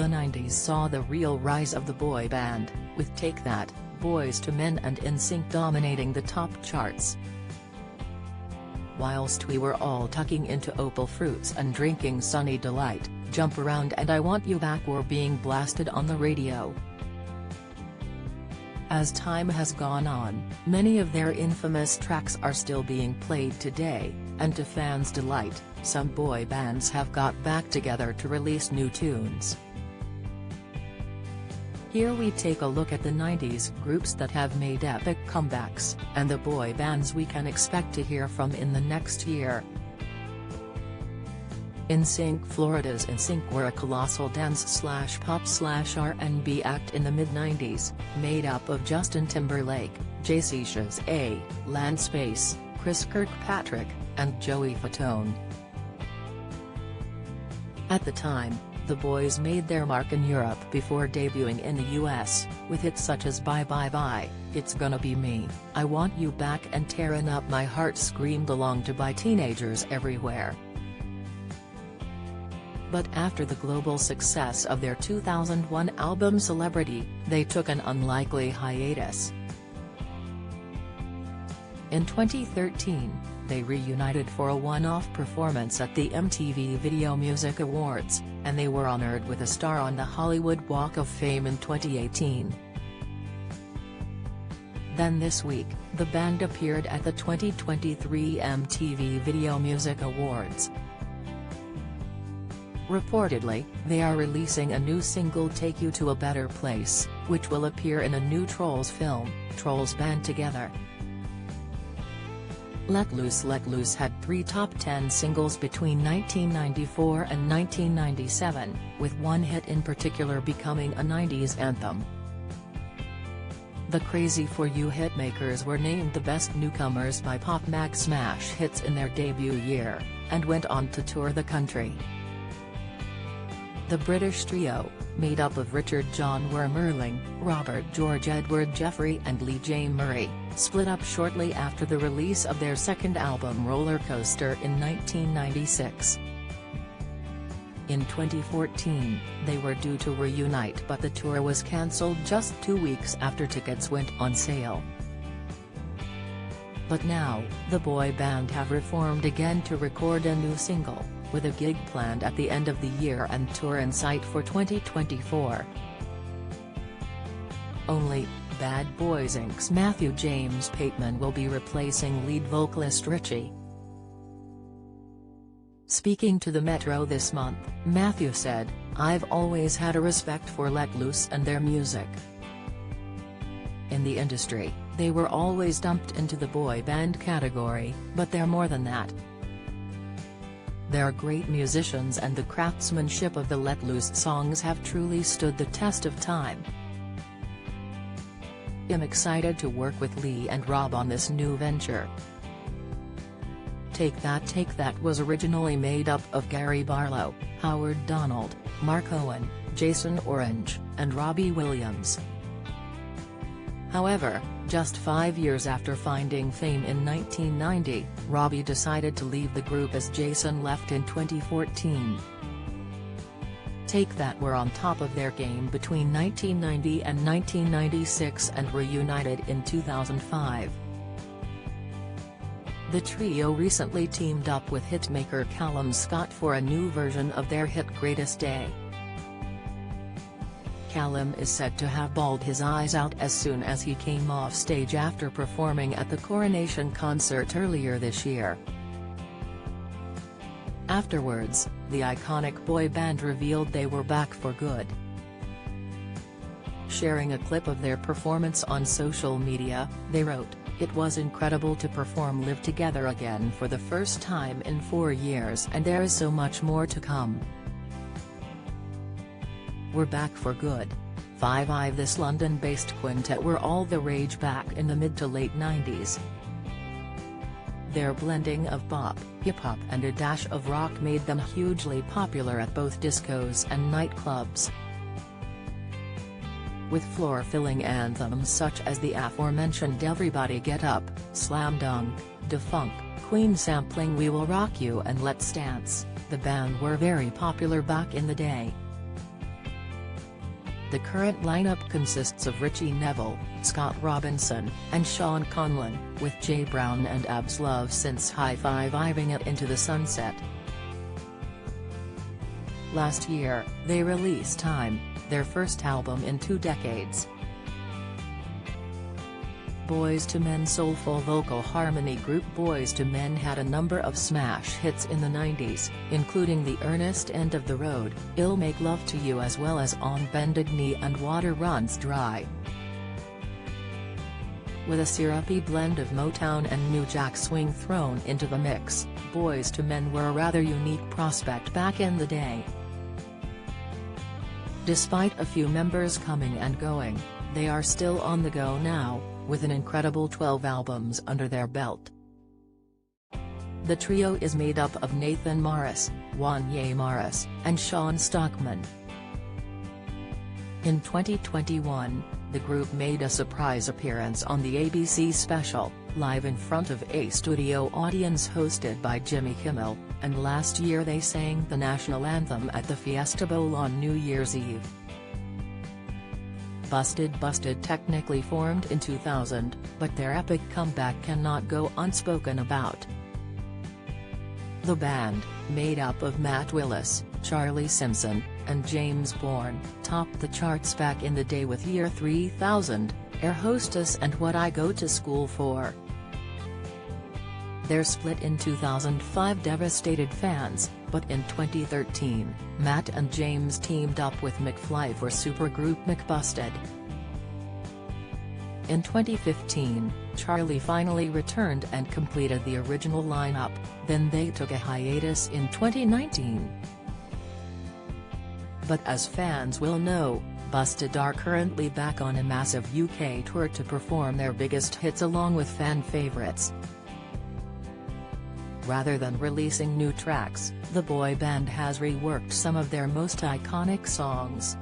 The 90s saw the real rise of the boy band, with Take That, Boyz II Men and NSYNC dominating the top charts. Whilst we were all tucking into Opal Fruits and drinking Sunny Delight, Jump Around and I Want You Back were being blasted on the radio. As time has gone on, many of their infamous tracks are still being played today, and to fans' delight, some boy bands have got back together to release new tunes. Here we take a look at the 90s groups that have made epic comebacks, and the boy bands we can expect to hear from in the next year. NSYNC. Florida's NSYNC were a colossal dance/pop/R&B act in the mid-90s, made up of Justin Timberlake, JC Chasez, Lance Bass, Chris Kirkpatrick, and Joey Fatone. At the time, the boys made their mark in Europe before debuting in the US, with hits such as Bye Bye Bye, It's Gonna Be Me, I Want You Back and Tearin' Up My Heart screamed along to by teenagers everywhere. But after the global success of their 2001 album Celebrity, they took an unlikely hiatus. In 2013, they reunited for a one-off performance at the MTV Video Music Awards, and they were honored with a star on the Hollywood Walk of Fame in 2018. Then this week, the band appeared at the 2023 MTV Video Music Awards. Reportedly, they are releasing a new single, Take You to a Better Place, which will appear in a new Trolls film, Trolls Band Together. Let Loose had 3 top 10 singles between 1994 and 1997, with one hit in particular becoming a 90s anthem. The Crazy For You hitmakers were named the best newcomers by Pop Mag Smash Hits in their debut year, and went on to tour the country. The British trio, made up of Richard John Wormerling, Robert George Edward Jeffrey and Lee J. Murray, split up shortly after the release of their second album Roller Coaster in 1996. In 2014, they were due to reunite, but the tour was cancelled just 2 weeks after tickets went on sale. But now, the boy band have reformed again to record a new single, with a gig planned at the end of the year and tour in sight for 2024. Only, Bad Boys Inc.'s Matthew James Pateman will be replacing lead vocalist Richie. Speaking to the Metro this month, Matthew said, "I've always had a respect for Let Loose and their music. In the industry, they were always dumped into the boy band category, but they're more than that. They're great musicians and the craftsmanship of the Let Loose songs have truly stood the test of time. I'm excited to work with Lee and Rob on this new venture." Take That was originally made up of Gary Barlow, Howard Donald, Mark Owen, Jason Orange, and Robbie Williams. However, just 5 years after finding fame in 1990, Robbie decided to leave the group as Jason left in 2014. Take That were on top of their game between 1990 and 1996 and reunited in 2005. The trio recently teamed up with hitmaker Callum Scott for a new version of their hit Greatest Day. Callum is said to have bawled his eyes out as soon as he came off stage after performing at the Coronation concert earlier this year. Afterwards, the iconic boy band revealed they were back for good. Sharing a clip of their performance on social media, they wrote, "It was incredible to perform live together again for the first time in 4 years and there is so much more to come. We're back for good." 5 This London-based quintet were all the rage back in the mid to late 90s. Their blending of pop, hip-hop and a dash of rock made them hugely popular at both discos and nightclubs. With floor-filling anthems such as the aforementioned Everybody Get Up, Slam Dunk, Da-Funk, Queen sampling We Will Rock You and Let's Dance, the band were very popular back in the day. The current lineup consists of Richie Neville, Scott Robinson, and Sean Conlon, with Jay Brown and Abs Love since high-fiving it into the sunset. Last year, they released Time, their first album in 2 decades. Boyz II Men soulful vocal harmony group Boyz II Men had a number of smash hits in the 90s, including The Earnest End of the Road, I'll Make Love to You, as well as On Bended Knee and Water Runs Dry. With a syrupy blend of Motown and New Jack Swing thrown into the mix, Boyz II Men were a rather unique prospect back in the day. Despite a few members coming and going, they are still on the go now, with an incredible 12 albums under their belt. The trio is made up of Nathan Morris, Wanya Morris, and Sean Stockman. In 2021, the group made a surprise appearance on the ABC special, live in front of a studio audience hosted by Jimmy Kimmel, and last year they sang the national anthem at the Fiesta Bowl on New Year's Eve. Busted technically formed in 2000, but their epic comeback cannot go unspoken about. The band, made up of Matt Willis, Charlie Simpson, and James Bourne, topped the charts back in the day with Year 3000, Air Hostess and What I Go to School For. Their split in 2005 devastated fans, but in 2013, Matt and James teamed up with McFly for supergroup McBusted. In 2015, Charlie finally returned and completed the original lineup, then they took a hiatus in 2019. But as fans will know, Busted are currently back on a massive UK tour to perform their biggest hits along with fan favourites. Rather than releasing new tracks, the boy band has reworked some of their most iconic songs.